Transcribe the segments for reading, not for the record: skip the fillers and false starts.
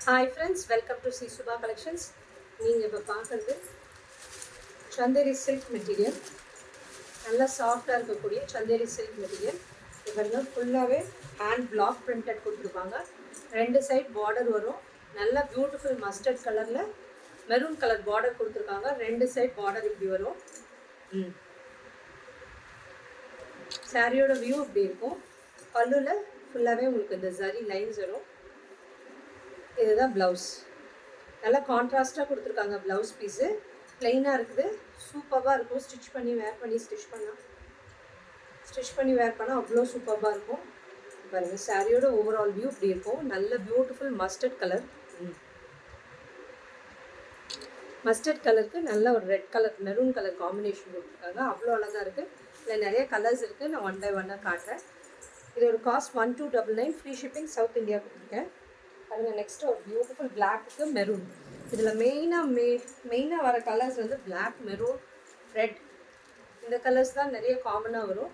Hi friends, welcome to C Subha Collections. நீங்கள் இப்போ பார்க்குறது சந்தேரி சில்க் மெட்டீரியல், நல்லா சாஃப்டாக இருக்கக்கூடிய சந்தேரி சில்க் மெட்டீரியல். இவங்க ஃபுல்லாகவே ஹேண்ட் பிளாக் பிரிண்டட் கொடுத்துருப்பாங்க. ரெண்டு சைட் பார்டர் வரும். நல்லா பியூட்டிஃபுல் மஸ்டர்ட் கலரில் மெரூன் கலர் பார்டர் கொடுத்துருக்காங்க. ரெண்டு சைட் பார்டர் இப்படி வரும். சாரியோட வியூ இப்படி இருக்கும். பல்லுவில் ஃபுல்லாகவே உங்களுக்கு இந்த ஜரி லைன்ஸ் வரும். இதுதான் ப்ளவுஸ். நல்லா கான்ட்ராஸ்ட்டாக கொடுத்துருக்காங்க. ப்ளவுஸ் பீஸு ப்ளைனாக இருக்குது, சூப்பராக இருக்கும். ஸ்டிச் பண்ணி வேர் பண்ணால் அவ்வளோ சூப்பராக இருக்கும். பாருங்கள், சாரியோட ஓவரால் வியூ இப்படி இருக்கும். நல்ல பியூட்டிஃபுல் மஸ்டர்ட் கலர். மஸ்டர்ட் கலருக்கு நல்ல ஒரு red colour maroon colour combination கொடுத்துருக்காங்க. அவ்வளோ அழகாக இருக்குது. இதில் நிறைய கலர்ஸ் இருக்குது. நான் ஒன் பை ஒன்னாக காட்டுறேன். இதோட cost 1299. Free shipping south India கொடுத்துருக்கேன். பாருங்கள், நெக்ஸ்ட்டு ஒரு பியூட்டிஃபுல் பிளாக்கு மெரூன். இதில் மெயினாக வர கலர்ஸ் வந்து பிளாக், மெரூன், ரெட். இந்த கலர்ஸ் தான் நிறைய காமனாக வரும்.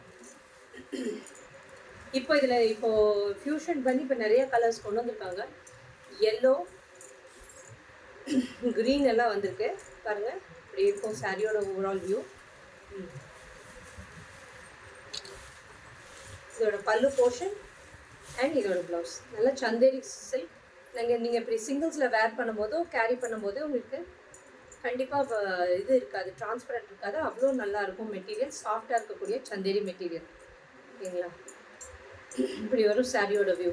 இப்போது ஃபியூஷன் பண்ணி இப்போ நிறைய கலர்ஸ் கொண்டு வந்திருக்காங்க. எல்லோ, க்ரீன் எல்லாம் வந்திருக்கு. பாருங்கள், இப்படி இருக்கும் சாரியோட ஓவரால் வியூ. இதோட பல்லு போர்ஷன் அண்ட் இதோட ப்ளவுஸ். நல்லா சந்தேரி சில்க். நீங்கள் இப்படி சிங்கிள்ஸில் வேர் பண்ணும்போதோ கேரி பண்ணும்போது உங்களுக்கு கண்டிப்பாக இது இருக்காது, டிரான்ஸ்பரண்ட் இருக்காது. அவ்வளோ நல்லாயிருக்கும் மெட்டீரியல். சாஃப்டாக இருக்கக்கூடிய சந்தேரி மெட்டீரியல். ஓகேங்களா? இப்படி வரும் சாரியோட வியூ.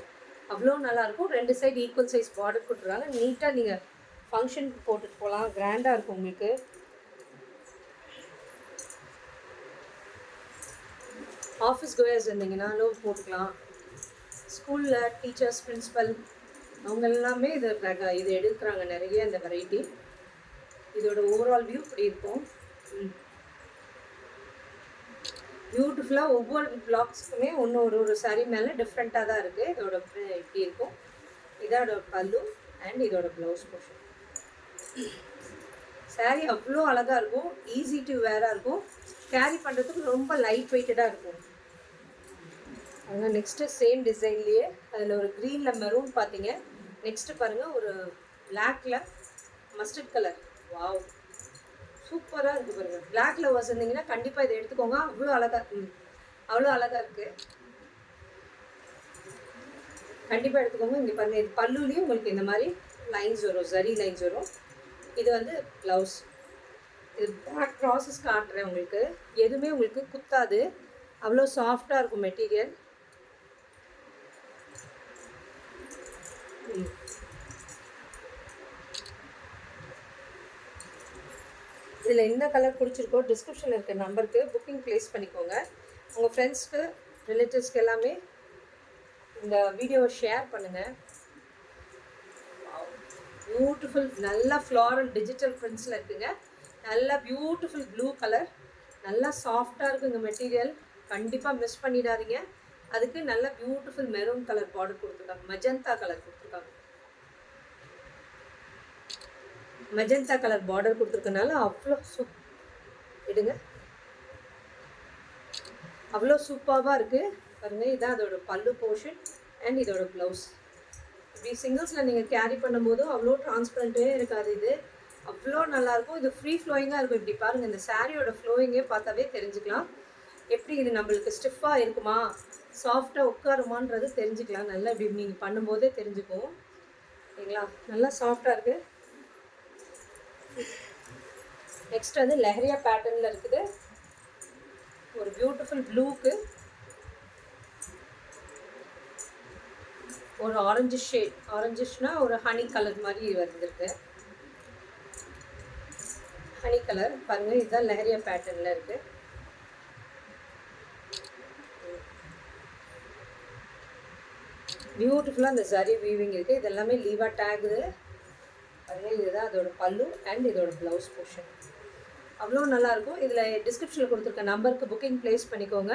அவ்வளோ நல்லாயிருக்கும். ரெண்டு சைடு ஈக்குவல் சைஸ் பார்டர் கொடுத்துருவாங்க. நீட்டாக நீங்கள் ஃபங்க்ஷனுக்கு போட்டுட்டு போகலாம். கிராண்டாக இருக்கும் உங்களுக்கு. ஆஃபீஸ் கோயர்ஸ் இருந்தீங்கன்னாலும் போட்டுக்கலாம். ஸ்கூலில் டீச்சர்ஸ், பிரின்ஸிபல் அவங்க எல்லாமே இது எடுக்கிறாங்க நிறைய இந்த வெரைட்டி. இதோட ஓவரால் வியூ இப்படி இருக்கும். பியூட்டிஃபுல்லாக ஒவ்வொரு பிளாக்ஸுக்குமே ஒரு சாரீ மேலே டிஃப்ரெண்ட்டாக தான் இருக்குது. இதோட இப்படி இருக்கும். இதோட பல்லு அண்ட் இதோட ப்ளவுஸ் போர்ஷன். சாரீ அவ்வளோ அழகாக இருக்கும். ஈஸி டு வேராக இருக்கும். கேரி பண்ணுறதுக்கு ரொம்ப லைட் வெயிட்டடாக இருக்கும். அதனால் நெக்ஸ்ட்டு சேம் டிசைன்லேயே அதில் ஒரு க்ரீனில் மெரூன் பார்த்தீங்க. நெக்ஸ்ட்டு பாருங்கள், ஒரு பிளாக்கில் மஸ்டர்ட் கலர். வாவ், சூப்பராக இருக்குது பாருங்கள். பிளாக்கில் வச்சுருந்தீங்கன்னா கண்டிப்பாக இதை எடுத்துக்கோங்க. அவ்வளோ அழகாக இருக்குது. கண்டிப்பாக எடுத்துக்கோங்க. இங்கே பாருங்கள், இது பல்லுலேயும் உங்களுக்கு இந்த மாதிரி லைன்ஸ் வரும், ஜரி லைன்ஸ் வரும். இது வந்து ப்ளவுஸ். இது பேக் ப்ராசஸ் காட்டுறேன் உங்களுக்கு. எதுவுமே உங்களுக்கு குத்தாது. அவ்வளோ சாஃப்டாக இருக்கும் மெட்டீரியல். இதில் என்ன கலர் பிடிச்சிருக்கோ டிஸ்கிரிப்ஷனில் இருக்க நம்பருக்கு புக்கிங் ப்ளேஸ் பண்ணிக்கோங்க. உங்கள் ஃப்ரெண்ட்ஸ்க்கு, ரிலேட்டிவ்ஸ்க்கு எல்லாமே இந்த வீடியோவை ஷேர் பண்ணுங்கள். பியூட்டிஃபுல், நல்லா ஃப்ளாரல் டிஜிட்டல் பிரிண்ட்ஸில் இருக்குங்க. நல்லா பியூட்டிஃபுல் ப்ளூ கலர். நல்லா சாஃப்டாக இருக்குங்க மெட்டீரியல். கண்டிப்பாக மிஸ் பண்ணிடாதீங்க. அதுக்கு நல்ல பியூட்டிஃபுல் மெரூன் கலர் பார்டர் கொடுத்துருக்காங்க. மெஜந்தா கலர் கொடுத்துருக்காங்க. மெஜந்தா கலர் பார்டர் கொடுத்துருக்கனால அவ்வளோ சூப்பராக இருக்குது. பாருங்கள், இதான் அதோட பல்லு போர்ஷன் அண்ட் இதோட ப்ளவுஸ். இப்படி சிங்கிள்ஸில் நீங்கள் கேரி பண்ணும்போதும் அவ்வளோ டிரான்ஸ்பரண்ட்டே இருக்காது. இது அவ்வளோ நல்லாயிருக்கும். இது ஃப்ரீ ஃப்ளோயிங்காக இருக்கும். இப்படி பாருங்கள், இந்த சாரியோட ஃப்ளோயிங்கே பார்த்தாவே தெரிஞ்சுக்கலாம். எப்படி இது நம்மளுக்கு ஸ்டிஃபாக இருக்குமா, சாஃப்டாக உட்காருமான்றது தெரிஞ்சுக்கலாம். நல்லா இப்படி நீங்கள் பண்ணும்போதே தெரிஞ்சுக்கும். ஓகேங்களா? நல்லா சாஃப்டாக இருக்குது. நெக்ஸ்ட் வந்து லெஹரியா பேட்டர்னில் இருக்குது. ஒரு பியூட்டிஃபுல் ப்ளூக்கு ஒரு ஆரஞ்சு ஷேட், ஆரஞ்சிஷ்னா ஒரு ஹனி கலர் மாதிரி வந்துருக்கு. ஹனி கலர் பாருங்கள், இதுதான் லெஹரியா பேட்டர்னில் இருக்குது. பியூட்டிஃபுல்லாக அந்த ஜரி வீவிங் இருக்குது. இதெல்லாமே லீவா டேகுது. பாருங்கள், இதுதான் அதோட பல்லு அண்ட் இதோட ப்ளவுஸ் போர்ஷன். அவ்வளோ நல்லாயிருக்கும். இதில் டிஸ்கிரிப்ஷனில் கொடுத்துருக்க நம்பருக்கு புக்கிங் ப்ளேஸ் பண்ணிக்கோங்க.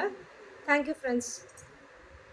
Thank you friends.